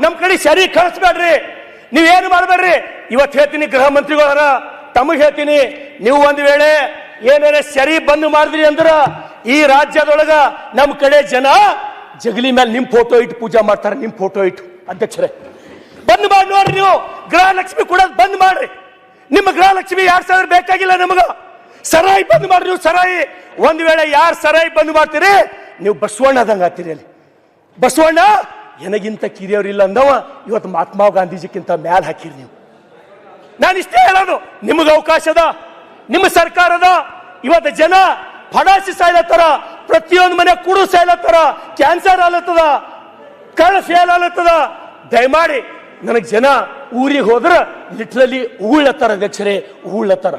ನಮ್ ಕಡೆ ಸರಿ ಕಳಿಸ್ಬೇಡ್ರಿ, ನೀವೇನು ಮಾಡಬೇಡ್ರಿ. ಇವತ್ತು ಹೇಳ್ತೀನಿ ಗೃಹ ಮಂತ್ರಿಗಳ ತಮಗೆ ಹೇಳ್ತೀನಿ, ನೀವು ಒಂದ್ ವೇಳೆ ಏನಾರ ಸರಿ ಬಂದ್ ಮಾಡಿದ್ರಿ ಅಂದ್ರ ಈ ರಾಜ್ಯದೊಳಗ ನಮ್ ಕಡೆ ಜನ ಜಗಲಿ ಮೇಲೆ ನಿಮ್ ಫೋಟೋ ಇಟ್ಟು ಪೂಜಾ ಮಾಡ್ತಾರೆ. ನಿಮ್ ಫೋಟೋ ಇಟ್ಟು ಅಧ್ಯಕ್ಷರೇ ಬಂದ್ ಮಾಡಿ ನೋಡ್ರಿ. ನೀವು ಗೃಹಲಕ್ಷ್ಮಿ ಕೂಡ ಬಂದ್ ಮಾಡ್ರಿ. ನಿಮ್ಮ ಗೃಹಲಕ್ಷ್ಮಿ 2000 ಬೇಕಾಗಿಲ್ಲ ನಮಗ. ಸರಾಯಿ ಬಂದ್ ಮಾಡ್ರಿ. ನೀವು ಸರಾಯಿ ಒಂದ್ ವೇಳೆ ಯಾರು ಸರಾಯಿ ಬಂದ್ ಮಾಡ್ತೀರಿ ನೀವು ಬಸವಣ್ಣದಂಗ ಆಗ್ತೀರಿ. ಅಲ್ಲಿ ಬಸವಣ್ಣ ನನಗಿಂತ ಕಿರಿಯವ್ರಿಲ್ಲ ಅಂದವ ಇವತ್ತು ಮಹಾತ್ಮ ಗಾಂಧೀಜಿಕ್ಕಿಂತ ಮ್ಯಾಲ ಹಾಕಿರಿ ನೀವು. ನಾನು ಇಷ್ಟೇ ಹೇಳೋದು, ನಿಮಗೆ ಅವಕಾಶ ಅದ, ನಿಮ್ಮ ಸರ್ಕಾರದ ಇವತ್ತು ಜನ ಫಡಾಸಿ ಸಾಯ್ಲತ್ತಾರ, ಪ್ರತಿಯೊಂದು ಮನೆ ಕುಡು ಸಾಯ್ಲತ್ತಾರ, ಕ್ಯಾನ್ಸರ್ ಆಲತ್ತದ, ಕಳ್ಳ ಫೇಲ್ ಆಲತ್ತದ. ದಯಮಾಡಿ ನನಗೆ ಜನ ಊರಿಗೆ ಹೋದ್ರ ಲಿಟ್ರಲಿ ಉಗುಳತ್ತಾರ ಅಧ್ಯಕ್ಷರೇ, ಉಗುಳತ್ತಾರ.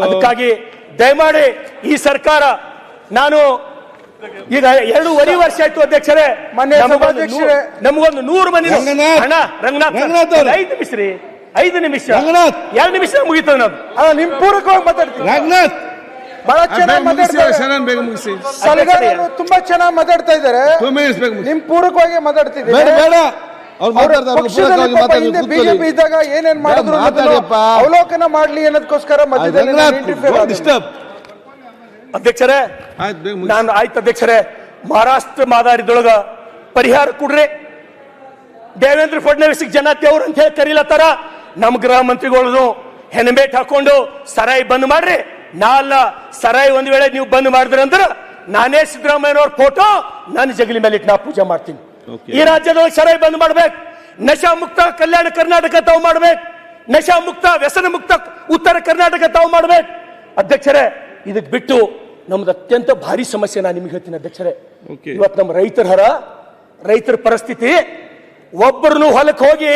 ಅದಕ್ಕಾಗಿ ದಯಮಾಡಿ ಈ ಸರ್ಕಾರ, ನಾನು ಈಗ 2.5 ವರ್ಷ ಆಯ್ತು ಅಧ್ಯಕ್ಷರೇ, ನಮಗೊಂದು 100 ಮನೆ ಹಣ ರಂಗನಾಥ್ 5 ನಿಮಿಷ ರೀ, 5 ನಿಮಿಷ 2 ನಿಮಿಷ ಮುಗಿತದ. ನಾವು ನಿಮ್ ಪೂರಕವಾಗಿ ಮಾತಾಡ್ತೀವಿ. ರಂಗನಾಥ್ ಬಹಳ ಚೆನ್ನಾಗಿ ಮಾತಾಡ್ತಾರೆ, ತುಂಬಾ ಚೆನ್ನಾಗಿ ಮಾತಾಡ್ತಾ ಇದ್ದಾರೆ. ನಿಮ್ ಪೂರಕವಾಗಿ ಮಾತಾಡ್ತಿದ್ದಾರೆ. ಬಿಜೆಪಿ ಇದ್ದಾಗ ಏನೇನ್ ಮಾಡಿದ್ರು ಅವಲೋಕನ ಮಾಡ್ಲಿ ಅನ್ನೋದಕ್ಕೋಸ್ಕರ ಮಧ್ಯದಲ್ಲಿ ಅಧ್ಯಕ್ಷರೇ ನಾನು ಆಯ್ತು ಅಧ್ಯಕ್ಷರೇ, ಮಹಾರಾಷ್ಟ್ರ ಮಾದಾರಿದೊಳಗ ಪರಿಹಾರ ಕೊಡ್ರಿ. ದೇವೇಂದ್ರ ಫಡ್ನವೀಸ್ ಜನ ದೇವ್ರು ಅಂತ ಹೇಳಿ ಕರೀಲತ್ತಾರ. ನಮ್ ಗೃಹ ಮಂತ್ರಿಗಳು ಹೆಣ್ಬೇಟ್ ಹಾಕೊಂಡು ಸರಾಯಿ ಬಂದ್ ಮಾಡ್ರಿ. ನಾಲ್ಲ ಸರಾಯಿ ಒಂದ್ ವೇಳೆ ನೀವು ಬಂದ್ ಮಾಡಿದ್ರಿ ಅಂದ್ರ ನಾನೇ ಸಿದ್ದರಾಮಯ್ಯನವ್ರ ಫೋಟೋ ನನ್ನ ಜಗಲಿ ಮೇಲೆ ಇಟ್ಟು ನಾ ಪೂಜೆ ಮಾಡ್ತೀನಿ. ಈ ರಾಜ್ಯದೊಳಗೆ ಸರಾಯಿ ಬಂದ್ ಮಾಡ್ಬೇಕು. ನಶಾ ಮುಕ್ತ ಕಲ್ಯಾಣ ಕರ್ನಾಟಕ ತಾವು ಮಾಡ್ಬೇಕು. ನಶಾ ಮುಕ್ತ ವ್ಯಸನ ಮುಕ್ತ ಉತ್ತರ ಕರ್ನಾಟಕ ತಾವು ಮಾಡ್ಬೇಕು. ಅಧ್ಯಕ್ಷರೇ ಇದಕ್ ಬಿಟ್ಟು ನಮ್ದು ಅತ್ಯಂತ ಭಾರಿ ಸಮಸ್ಯೆ ನಾನು ನಿಮ್ಗೆ ಹೇಳ್ತೀನಿ ಅಧ್ಯಕ್ಷರೇ. ಇವತ್ತು ನಮ್ಮ ರೈತರ ಪರಿಸ್ಥಿತಿ, ಒಬ್ಬರನ್ನು ಹೊಲಕ್ಕೆ ಹೋಗಿ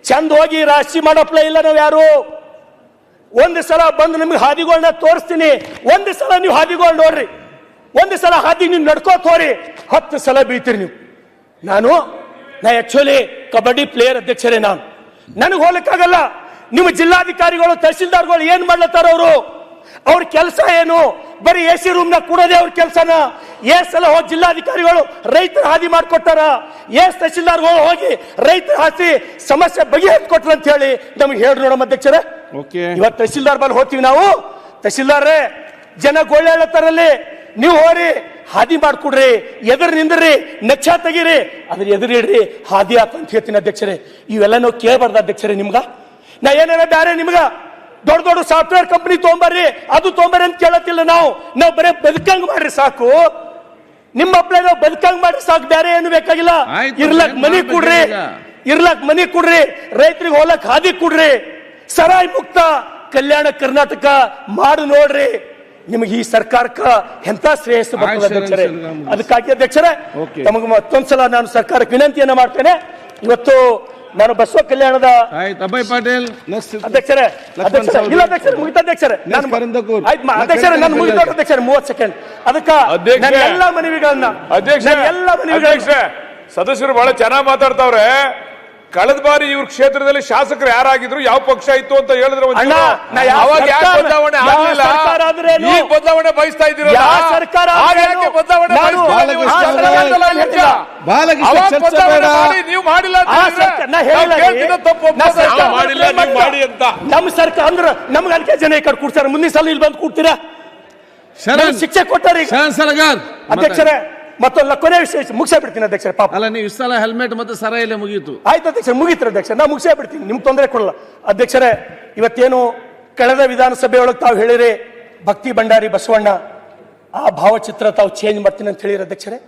ಚಂದ ಹೋಗಿ ರಾಶಿ ಮಾಡಪ್ಲ ಇಲ್ಲ. ನಾವು ಯಾರು ಒಂದು ಸಲ ಬಂದು ನಿಮ್ಗೆ ಹಾದಿಗಳನ್ನ ತೋರಿಸ್ತೀನಿ, ಒಂದು ಸಲ ನೀವು ಹಾದಿಗಳು ನೋಡ್ರಿ, ಒಂದು ಸಲ ಹಾದಿ ನೀವು ನಡ್ಕೋತ ಹೋರಿ, 10 ಸಲ ಬೀಳ್ತೀರಿ ನೀವು. ನಾ ಆಕ್ಚುಲಿ ಕಬಡ್ಡಿ ಪ್ಲೇಯರ್ ಅಧ್ಯಕ್ಷರೇ. ನನಗೆ ಹೋಗಕ್ಕಾಗಲ್ಲ. ನಿಮ್ಮ ಜಿಲ್ಲಾಧಿಕಾರಿಗಳು ತಹಸೀಲ್ದಾರ್ಗಳು ಏನ್ ಮಾಡ್ಲತ್ತಾರ, ಅವ್ರ ಕೆಲಸ ಏನು? ಬರೀ AC ರೂಮ್ ನ ಕೂಡೋದೇ ಅವ್ರ ಕೆಲಸನ? ಸಲ ಹೋಗಿ ಜಿಲ್ಲಾಧಿಕಾರಿಗಳು ರೈತರ ಹಾದಿ ಮಾಡ್ಕೊಟ್ಟಾರ? ತಹಸೀಲ್ದಾರ್ಗಳು ಹೋಗಿ ರೈತರ ಹಾಸಿ ಸಮಸ್ಯೆ ಬಗೆಹರಿಸ್ಕೊಟ್ರ ಅಂತ ಹೇಳಿ ನಮ್ಗೆ ಹೇಳಿ ನೋಡಮ್ಮ ಅಧ್ಯಕ್ಷರೇ. ಇವತ್ತು ತಹಸೀಲ್ದಾರ್ ಬಲ್ಲಿ ಹೋಗ್ತೀವಿ ನಾವು, ತಹಸೀಲ್ದಾರೇ ಜನ ಗೋಳೆ ಹೇಳತ್ತಾರಲ್ಲಿ, ನೀವು ಹೋರಿ ಹಾದಿ ಮಾಡ್ಕೊಡ್ರಿ, ಎದುರು ನಿಂದ್ರಿ, ನಕ್ಷ ತೆಗೀರಿ, ಅದ್ರ ಎದುರಿಡ್ರಿ, ಹಾದಿ ಆತ ಅಂತ ಹೇಳ್ತೀನಿ ಅಧ್ಯಕ್ಷರೇ. ಇವೆಲ್ಲ ನಾವು ಕೇಳಬಾರ್ದು ಅಧ್ಯಕ್ಷರೇ. ನಿಮ್ಗ ನಾ ಏನಾರ ಬ್ಯಾರೆ ನಿಮ್ಗ ದೊಡ್ಡ ಸಾಫ್ಟ್ವೇರ್ ಕಂಪನಿ ತೊಗೊಂಬರ್ರಿ, ಅದು ತೊಗೊಂಬರ್ರಿ ಅಂತ ಕೇಳತ್ತಿಲ್ಲ. ನಾವು ಬರೀ ಬದುಕಂಗ್ ಮಾಡ್ರಿ ಸಾಕು. ನಿಮ್ಮ ಅಪ್ಲೈ ನಾವು ಬದುಕಂಗ್ ಮಾಡ್ರಿ ಸಾಕು, ಬೇರೆ ಏನು ಬೇಕಾಗಿಲ್ಲ. ಇರ್ಲಕ್ ಮನಿ ಕೊಡ್ರಿ, ರೈತರಿಗೆ ಹೋಲಕ್ ಹಾದಿ ಕೊಡ್ರಿ, ಸರಾಯಿ ಮುಕ್ತ ಕಲ್ಯಾಣ ಕರ್ನಾಟಕ ಮಾಡಿ ನೋಡ್ರಿ. ನಿಮಗೆ ಈ ಸರ್ಕಾರಕ್ಕ ಎಂತ ಶ್ರೇಯಸ್ಸು ಬರ್ತದೆ ಅಧ್ಯಕ್ಷರೇ. ಅದಕ್ಕಾಗಿ ಅಧ್ಯಕ್ಷರೇ ತಮಗೆ ಮತ್ತೊಂದ್ಸಲ ನಾನು ಸರ್ಕಾರಕ್ಕೆ ವಿನಂತಿಯನ್ನ ಮಾಡ್ತೇನೆ. ಇವತ್ತು ನಾನು ಬಸವ ಕಲ್ಯಾಣದ ಅಭಯ್ ಪಾಟೀಲ್ ಅಧ್ಯಕ್ಷರೇ ಇಲ್ಲ ಅಧ್ಯಕ್ಷರೇ ಮುಗಿತ ಅಧ್ಯಕ್ಷರೇ ಅಧ್ಯಕ್ಷರೇ ನಾನು ಮುಗಿದ ಅಧ್ಯಕ್ಷರೇ 30 ಸೆಕೆಂಡ್. ಅದಕ್ಕ ಎಲ್ಲ ಮನವಿಗಳನ್ನ ಸದಸ್ಯರು ಬಹಳ ಚೆನ್ನಾಗಿ ಮಾತಾಡ್ತಾವ್ರೆ. ಕಳೆದ ಬಾರಿ ಇವ್ರ ಕ್ಷೇತ್ರದಲ್ಲಿ ಶಾಸಕರು ಯಾರಾಗಿದ್ರು, ಯಾವ ಪಕ್ಷ ಇತ್ತು ಅಂತ ಹೇಳಿದ್ರೆ ಬದಲಾವಣೆ ಬಯಸ್ತಾ ಇದ್ದೀರಾ? ನೀವು ಮಾಡಿಲ್ಲ ನಮ್ಮ ಸರ್ಕಾರ ಅಂದ್ರೆ ನಮ್ಗೆ ಅದಕ್ಕೆ ಜನ ಈ ಕಡೆ ಕೂಡ್ತಾರೆ. ಮುಂದಿನ ಸಲ ಇಲ್ಲಿ ಬಂದು ಕೂಡ್ತೀರಾ? ಶಿಕ್ಷೆ ಕೊಟ್ಟಾರೆ ಅಧ್ಯಕ್ಷರೇ. ಮತ್ತೊಂದು ಕೊನೆ ವಿಷಯ ಮುಗಿಸೇ ಬಿಡ್ತೀನಿ ಅಧ್ಯಕ್ಷರೇ. ಪಾಪ ಅಲ್ಲ, ನೀವು ಇಷ್ಟೆಲ್ಲ ಹೆಲ್ಮೆಟ್ ಮತ್ತೆ ಸರಾಯಿಲೆ ಮುಗೀತು. ಆಯ್ತು ಅಧ್ಯಕ್ಷರ, ಮುಗೀತು ಅಧ್ಯಕ್ಷರ, ನಾ ಮುಗಿಸೇ ಬಿಡ್ತೀನಿ, ನಿಮ್ಗೆ ತೊಂದರೆ ಕೊಡಲ್ಲ ಅಧ್ಯಕ್ಷರೇ. ಇವತ್ತೇನು ಕಳೆದ ವಿಧಾನಸಭೆಯೊಳಗೆ ತಾವು ಹೇಳಿರಿ ಭಕ್ತಿ ಭಂಡಾರಿ ಬಸವಣ್ಣ ಆ ಭಾವಚಿತ್ರ ತಾವು ಚೇಂಜ್ ಮಾಡ್ತೀನಿ ಅಂತ ಹೇಳಿರಿ ಅಧ್ಯಕ್ಷರೇ.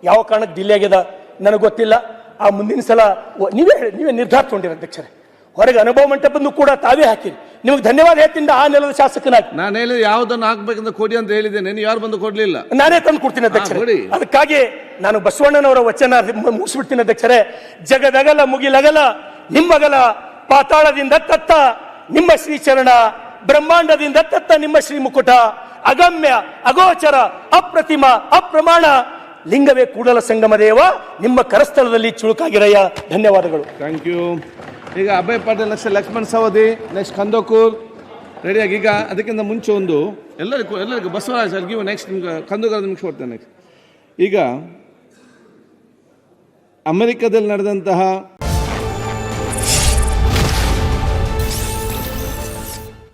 ಯಾವ ಕಾರಣಕ್ಕೆ ಡಿಲೇ ಆಗ್ಯದ ನನಗೆ ಗೊತ್ತಿಲ್ಲ. ಆ ಮುಂದಿನ ಸಲ ನೀವೇ ನಿರ್ಧಾರ ತಗೊಂಡಿರಿ ಅಧ್ಯಕ್ಷರೇ. ಹೊರಗೆ ಅನುಭವ ಮಂಟಪನ್ನು ಕೂಡ ತಾವೇ ಹಾಕಿರಿ. ನಿಮಗೆ ಧನ್ಯವಾದ ಹೇಳ್ತೀನಿ. ಆ ನೆಲದ ಶಾಸಕನಾಗಿ ನಾನು ಹೇಳಿದ ಯಾವ್ದನ್ನು ಹಾಕ್ಬೇಕಂತ ಕೊಡಿ ಅಂತ ಹೇಳಿದ್ದೇನೆ, ನೀವು ಯಾರು ಬಂದು ಕೊಡ್ಲಿಲ್ಲ. ನಾನೇ ತಂದು ಕೊಡ್ತೀನಿ ಅಧ್ಯಕ್ಷರೇ. ಅದಕ್ಕಾಗಿ ನಾನು ಬಸವಣ್ಣನವರ ವಚನ ಮುಗಿಸ್ಬಿಡ್ತೀನಿ ಅಧ್ಯಕ್ಷರೇ. ಜಗದಗಲ ಮುಗಿಲಗಲ ನಿಮ್ಮಗಲ, ಪಾತಾಳದಿಂದ ತತ್ತ ನಿಮ್ಮ ಶ್ರೀಚರಣ, ಬ್ರಹ್ಮಾಂಡದಿಂದ ತತ್ತ ನಿಮ್ಮ ಶ್ರೀ ಮುಕುಟ, ಅಗಮ್ಯ ಅಗೋಚರ ಅಪ್ರತಿಮ ಅಪ್ರಮಾಣ ಲಿಂಗವೇ ಕೂಡಲ ಸಂಗಮ ದೇವ, ನಿಮ್ಮ ಕರಸ್ಥಳದಲ್ಲಿ ಚುಳುಕಾಗಿರಯ್ಯ. ಧನ್ಯವಾದಗಳು. Thank you. ಈಗ ಅಭಯ್ ಪಾಟೀಲ್, ನೆಕ್ಸ್ಟ್ ಲಕ್ಷ್ಮಣ್ ಸವದಿ, ನೆಕ್ಸ್ಟ್ ಕಂದಕೂರ್ ರೆಡಿಯಾಗಿ. ಈಗ ಅದಕ್ಕಿಂತ ಮುಂಚೆ ಒಂದು ಎಲ್ಲರಿಗೂ ಬಸವರಾಜ್ ಅರ್ಗಿವು ನೆಕ್ಸ್ಟ್ ನಿಮ್ಗೆ ಕಂದಕೂರ್ ನಿಮಿಷ ಕೊಡ್ತೇನೆ. ಈಗ ಅಮೆರಿಕದಲ್ಲಿ ನಡೆದಂತಹ